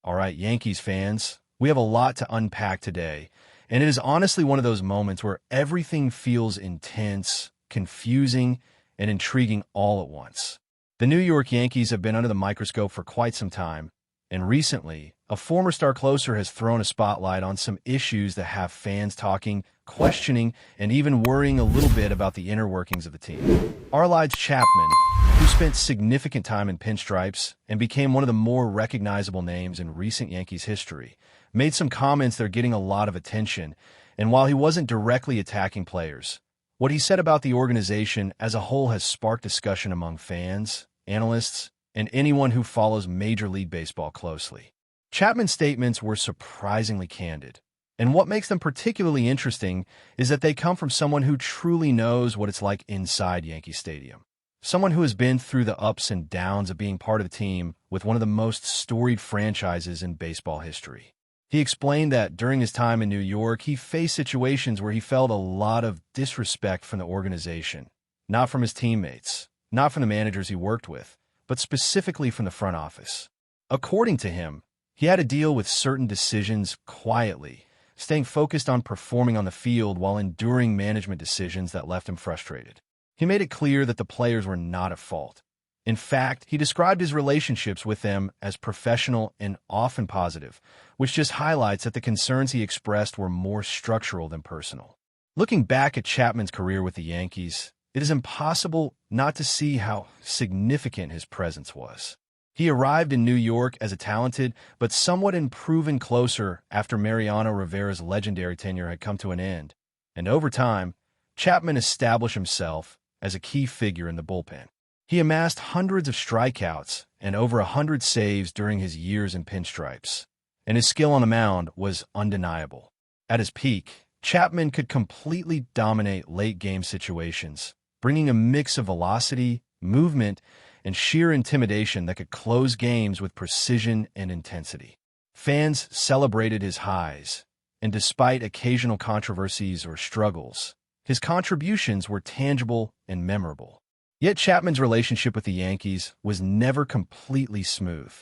All right, Yankees fans, we have a lot to unpack today, and it is honestly one of those moments where everything feels intense, confusing, and intriguing all at once. The New York Yankees have been under the microscope for quite some time, and recently, a former star closer has thrown a spotlight on some issues that have fans talking, questioning, and even worrying a little bit about the inner workings of the team. Arlyde Chapman, who spent significant time in pinstripes and became one of the more recognizable names in recent Yankees history, made some comments that are getting a lot of attention, and while he wasn't directly attacking players, what he said about the organization as a whole has sparked discussion among fans, analysts, and anyone who follows Major League Baseball closely. Chapman's statements were surprisingly candid, and what makes them particularly interesting is that they come from someone who truly knows what it's like inside Yankee Stadium. Someone who has been through the ups and downs of being part of a team with one of the most storied franchises in baseball history. He explained that during his time in New York, he faced situations where he felt a lot of disrespect from the organization, not from his teammates, not from the managers he worked with, but specifically from the front office. According to him, he had to deal with certain decisions quietly, staying focused on performing on the field while enduring management decisions that left him frustrated. He made it clear that the players were not at fault. In fact, he described his relationships with them as professional and often positive, which just highlights that the concerns he expressed were more structural than personal. Looking back at Chapman's career with the Yankees, it is impossible not to see how significant his presence was. He arrived in New York as a talented but somewhat improving closer after Mariano Rivera's legendary tenure had come to an end, and over time, Chapman established himself as a key figure in the bullpen. He amassed hundreds of strikeouts and over 100 saves during his years in pinstripes, and his skill on the mound was undeniable. At his peak, Chapman could completely dominate late-game situations, bringing a mix of velocity, movement, and sheer intimidation that could close games with precision and intensity. Fans celebrated his highs, and despite occasional controversies or struggles, his contributions were tangible and memorable. Yet Chapman's relationship with the Yankees was never completely smooth.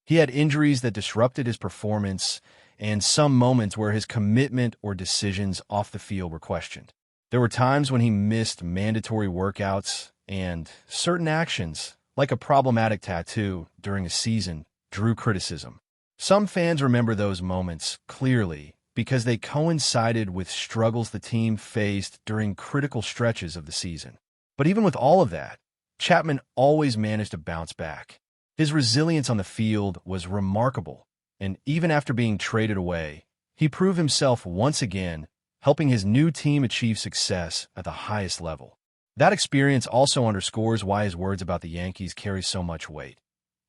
He had injuries that disrupted his performance, and some moments where his commitment or decisions off the field were questioned. There were times when he missed mandatory workouts, and certain actions, like a problematic tattoo during a season, drew criticism. Some fans remember those moments clearly because they coincided with struggles the team faced during critical stretches of the season. But even with all of that, Chapman always managed to bounce back. His resilience on the field was remarkable, and even after being traded away, he proved himself once again, helping his new team achieve success at the highest level. That experience also underscores why his words about the Yankees carry so much weight.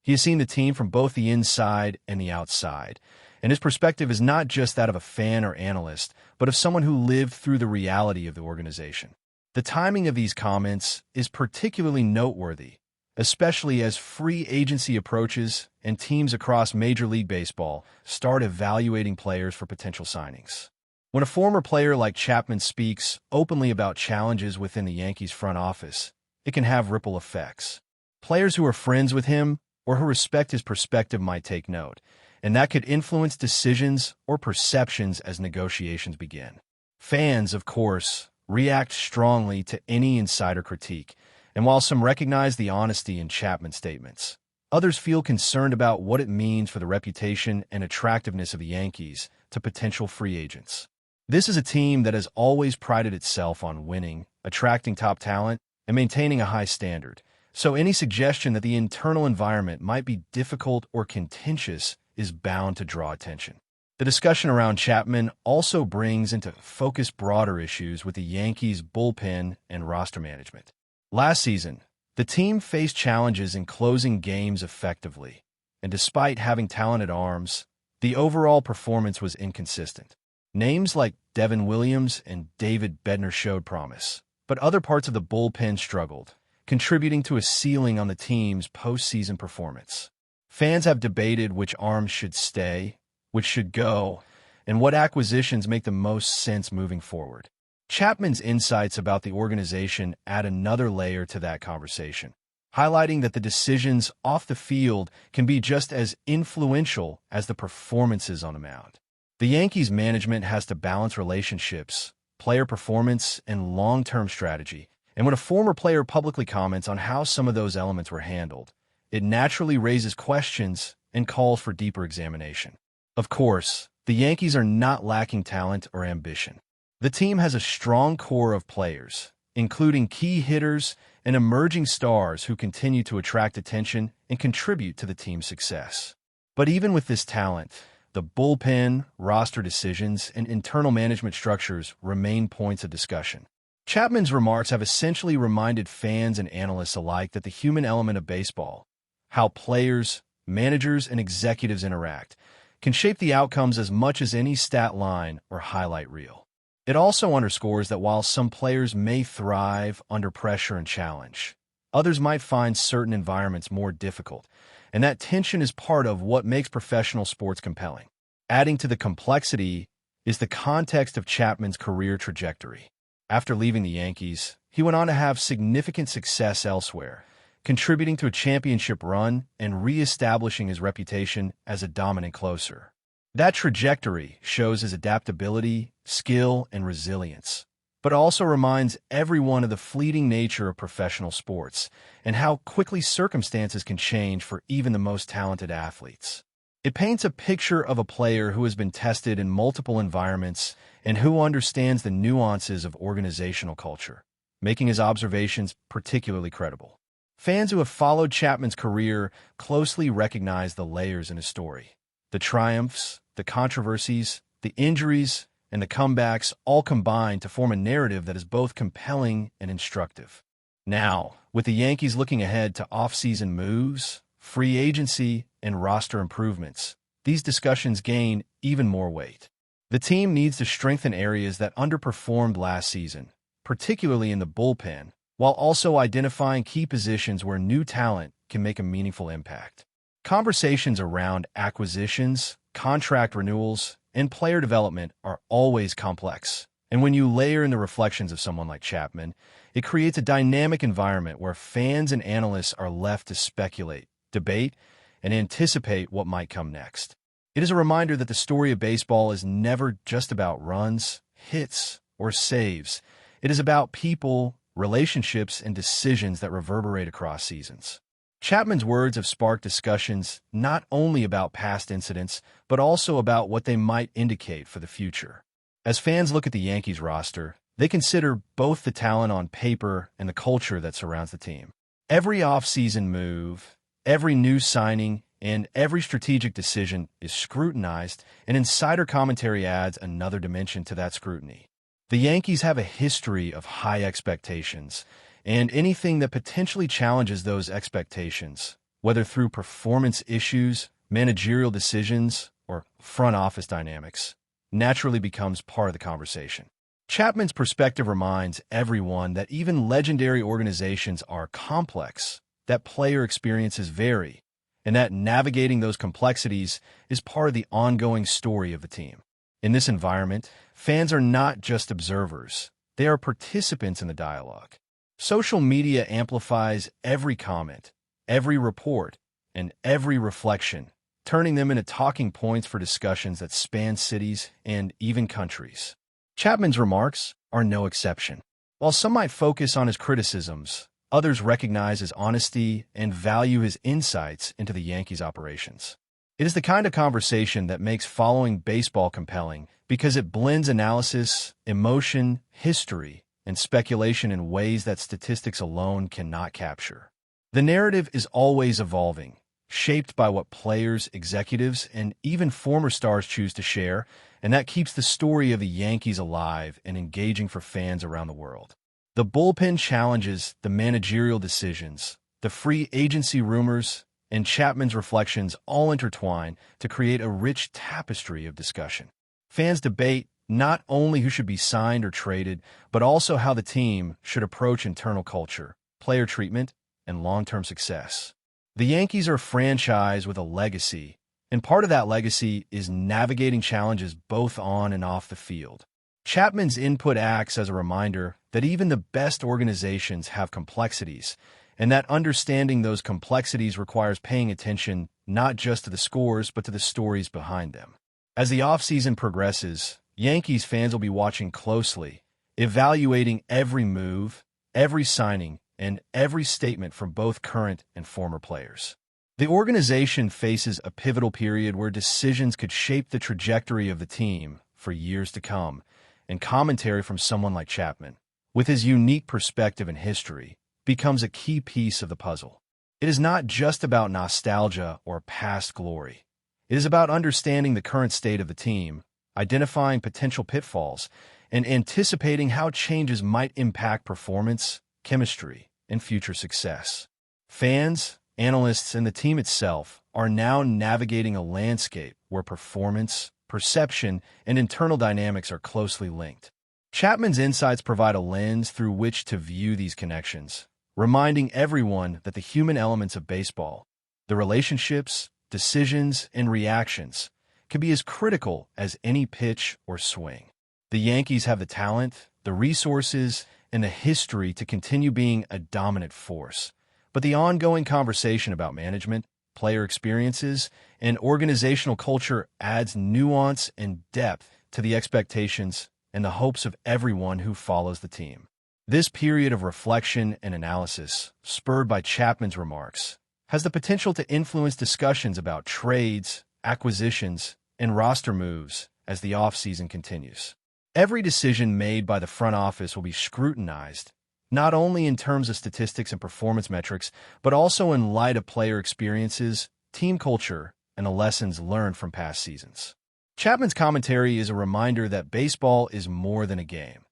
He has seen the team from both the inside and the outside, and his perspective is not just that of a fan or analyst, but of someone who lived through the reality of the organization. The timing of these comments is particularly noteworthy, especially as free agency approaches and teams across Major League Baseball start evaluating players for potential signings. When a former player like Chapman speaks openly about challenges within the Yankees front office, it can have ripple effects. Players who are friends with him or who respect his perspective might take note, and that could influence decisions or perceptions as negotiations begin. Fans, of course, react strongly to any insider critique, and while some recognize the honesty in Chapman's statements, others feel concerned about what it means for the reputation and attractiveness of the Yankees to potential free agents. This is a team that has always prided itself on winning, attracting top talent, and maintaining a high standard, so any suggestion that the internal environment might be difficult or contentious is bound to draw attention. The discussion around Chapman also brings into focus broader issues with the Yankees' bullpen and roster management. Last season, the team faced challenges in closing games effectively, and despite having talented arms, the overall performance was inconsistent. Names like Devin Williams and David Bednar showed promise, but other parts of the bullpen struggled, contributing to a ceiling on the team's postseason performance. Fans have debated which arms should stay, which should go, and what acquisitions make the most sense moving forward. Chapman's insights about the organization add another layer to that conversation. highlighting that the decisions off the field can be just as influential as the performances on the mound. The Yankees management has to balance relationships, player performance, and long-term strategy. And when a former player publicly comments on how some of those elements were handled, it naturally raises questions and calls for deeper examination. Of course, the Yankees are not lacking talent or ambition. The team has a strong core of players, including key hitters and emerging stars who continue to attract attention and contribute to the team's success. But even with this talent, the bullpen, roster decisions, and internal management structures remain points of discussion. Chapman's remarks have essentially reminded fans and analysts alike that the human element of baseball, how players, managers, and executives interact, can shape the outcomes as much as any stat line or highlight reel. It also underscores that while some players may thrive under pressure and challenge, others might find certain environments more difficult, and that tension is part of what makes professional sports compelling. Adding to the complexity is the context of Chapman's career trajectory. After leaving the Yankees, he went on to have significant success elsewhere, contributing to a championship run and re-establishing his reputation as a dominant closer. That trajectory shows his adaptability, skill, and resilience, but also reminds everyone of the fleeting nature of professional sports and how quickly circumstances can change for even the most talented athletes. It paints a picture of a player who has been tested in multiple environments and who understands the nuances of organizational culture, making his observations particularly credible. Fans who have followed Chapman's career closely recognize the layers in his story. The triumphs, the controversies, the injuries, and the comebacks all combine to form a narrative that is both compelling and instructive. Now, with the Yankees looking ahead to off-season moves, free agency, and roster improvements, these discussions gain even more weight. The team needs to strengthen areas that underperformed last season, particularly in the bullpen, while also identifying key positions where new talent can make a meaningful impact. Conversations around acquisitions, contract renewals, and player development are always complex. And when you layer in the reflections of someone like Chapman, it creates a dynamic environment where fans and analysts are left to speculate, debate, and anticipate what might come next. It is a reminder that the story of baseball is never just about runs, hits, or saves. It is about people, relationships, and decisions that reverberate across seasons. Chapman's words have sparked discussions not only about past incidents, but also about what they might indicate for the future. As fans look at the Yankees roster, they consider both the talent on paper and the culture that surrounds the team. Every offseason move, every new signing, and every strategic decision is scrutinized, and insider commentary adds another dimension to that scrutiny. The Yankees have a history of high expectations, and anything that potentially challenges those expectations, whether through performance issues, managerial decisions, or front office dynamics, naturally becomes part of the conversation. Chapman's perspective reminds everyone that even legendary organizations are complex, that player experiences vary, and that navigating those complexities is part of the ongoing story of the team. In this environment, fans are not just observers, they are participants in the dialogue. Social media amplifies every comment, every report, and every reflection, turning them into talking points for discussions that span cities and even countries. Chapman's remarks are no exception. While some might focus on his criticisms, others recognize his honesty and value his insights into the Yankees' operations. It is the kind of conversation that makes following baseball compelling because it blends analysis, emotion, history, and speculation in ways that statistics alone cannot capture. The narrative is always evolving, shaped by what players, executives, and even former stars choose to share, and that keeps the story of the Yankees alive and engaging for fans around the world. The bullpen challenges, the managerial decisions, the free agency rumors, and Chapman's reflections all intertwine to create a rich tapestry of discussion. Fans debate not only who should be signed or traded, but also how the team should approach internal culture, player treatment, and long-term success. The Yankees are a franchise with a legacy, and part of that legacy is navigating challenges both on and off the field. Chapman's input acts as a reminder that even the best organizations have complexities, and that understanding those complexities requires paying attention not just to the scores, but to the stories behind them. As the offseason progresses, Yankees fans will be watching closely, evaluating every move, every signing, and every statement from both current and former players. The organization faces a pivotal period where decisions could shape the trajectory of the team for years to come, and commentary from someone like Chapman, with his unique perspective and history, becomes a key piece of the puzzle. It is not just about nostalgia or past glory. It is about understanding the current state of the team, identifying potential pitfalls, and anticipating how changes might impact performance, chemistry, and future success. Fans, analysts, and the team itself are now navigating a landscape where performance, perception, and internal dynamics are closely linked. Chapman's insights provide a lens through which to view these connections, reminding everyone that the human elements of baseball, the relationships, decisions, and reactions, can be as critical as any pitch or swing. The Yankees have the talent, the resources, and the history to continue being a dominant force. But the ongoing conversation about management, player experiences, and organizational culture adds nuance and depth to the expectations and the hopes of everyone who follows the team. This period of reflection and analysis, spurred by Chapman's remarks, has the potential to influence discussions about trades, acquisitions, and roster moves as the offseason continues. Every decision made by the front office will be scrutinized, not only in terms of statistics and performance metrics, but also in light of player experiences, team culture, and the lessons learned from past seasons. Chapman's commentary is a reminder that baseball is more than a game.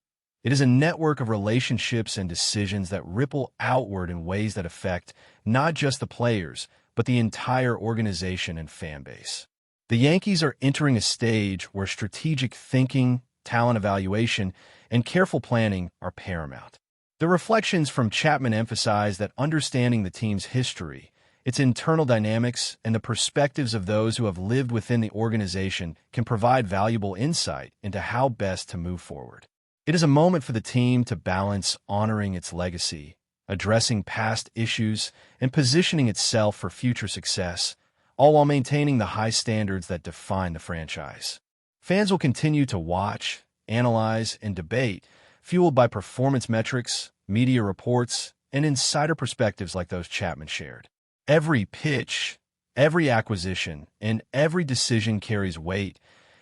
It is a network of relationships and decisions that ripple outward in ways that affect not just the players, but the entire organization and fan base. The Yankees are entering a stage where strategic thinking, talent evaluation, and careful planning are paramount. The reflections from Chapman emphasize that understanding the team's history, its internal dynamics, and the perspectives of those who have lived within the organization can provide valuable insight into how best to move forward. It is a moment for the team to balance honoring its legacy, addressing past issues, and positioning itself for future success, all while maintaining the high standards that define the franchise. Fans will continue to watch, analyze, and debate, fueled by performance metrics, media reports, and insider perspectives like those Chapman shared. Every pitch, every acquisition, and every decision carries weight,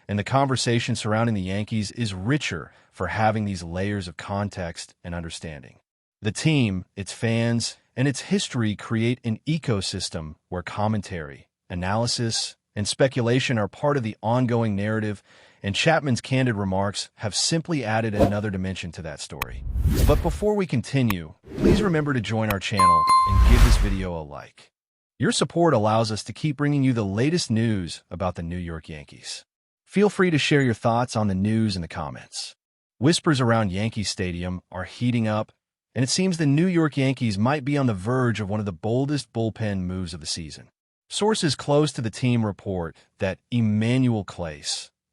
and the conversation surrounding the Yankees is richer for having these layers of context and understanding. The team, its fans, and its history create an ecosystem where commentary, analysis, and speculation are part of the ongoing narrative, and Chapman's candid remarks have simply added another dimension to that story. But before we continue, please remember to join our channel and give this video a like. Your support allows us to keep bringing you the latest news about the New York Yankees. Feel free to share your thoughts on the news in the comments. Whispers around Yankee Stadium are heating up, and it seems the New York Yankees might be on the verge of one of the boldest bullpen moves of the season. Sources close to the team report that EMMANUEL,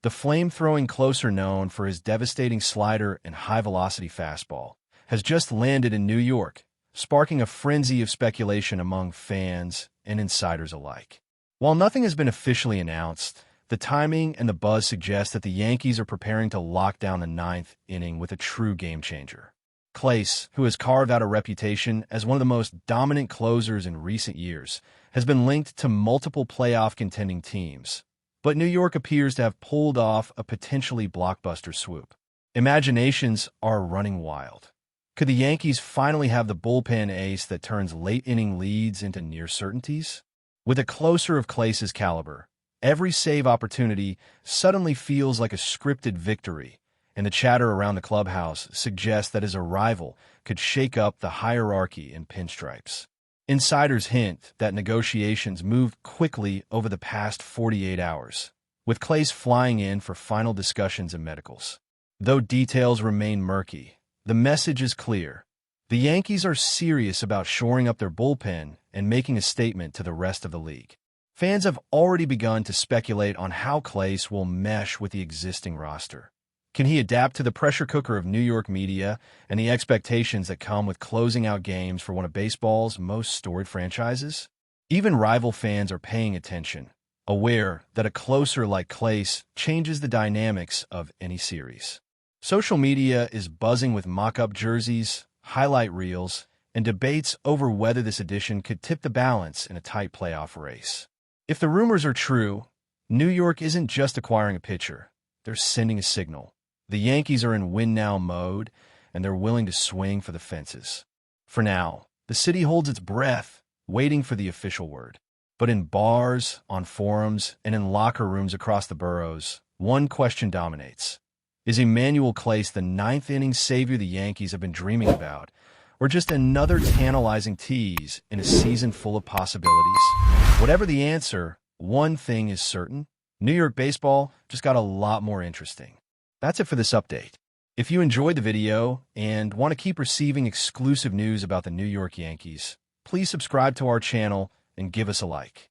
the flame-throwing closer known for his devastating slider and high-velocity fastball, has just landed in New York, sparking a frenzy of speculation among fans and insiders alike. While nothing has been officially announced, the timing and the buzz suggest that the Yankees are preparing to lock down the ninth inning with a true game-changer. CLASE, who has carved out a reputation as one of the most dominant closers in recent years, has been linked to multiple playoff-contending teams, but New York appears to have pulled off a potentially blockbuster swoop. Imaginations are running wild. Could the Yankees finally have the bullpen ace that turns late-inning leads into near certainties? With a closer of CLASE's caliber, every save opportunity suddenly feels like a scripted victory, and the chatter around the clubhouse suggests that his arrival could shake up the hierarchy in pinstripes. Insiders hint that negotiations moved quickly over the past 48 hours, with CLASE flying in for final discussions and medicals. Though details remain murky, the message is clear. The Yankees are serious about shoring up their bullpen and making a statement to the rest of the league. Fans have already begun to speculate on how CLASE will mesh with the existing roster. Can he adapt to the pressure cooker of New York media and the expectations that come with closing out games for one of baseball's most storied franchises? Even rival fans are paying attention, aware that a closer like CLASE changes the dynamics of any series. Social media is buzzing with mock-up jerseys, highlight reels, and debates over whether this edition could tip the balance in a tight playoff race. If the rumors are true, New York isn't just acquiring a pitcher, they're sending a signal. The Yankees are in win-now mode, and they're willing to swing for the fences. For now, the city holds its breath, waiting for the official word. But in bars, on forums, and in locker rooms across the boroughs, one question dominates. Is EMMANUEL CLASE the ninth-inning savior the Yankees have been dreaming about, or just another tantalizing tease in a season full of possibilities? Whatever the answer, one thing is certain: New York baseball just got a lot more interesting. That's it for this update. If you enjoyed the video and want to keep receiving exclusive news about the New York Yankees, please subscribe to our channel and give us a like.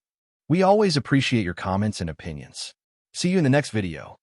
We always appreciate your comments and opinions. See you in the next video.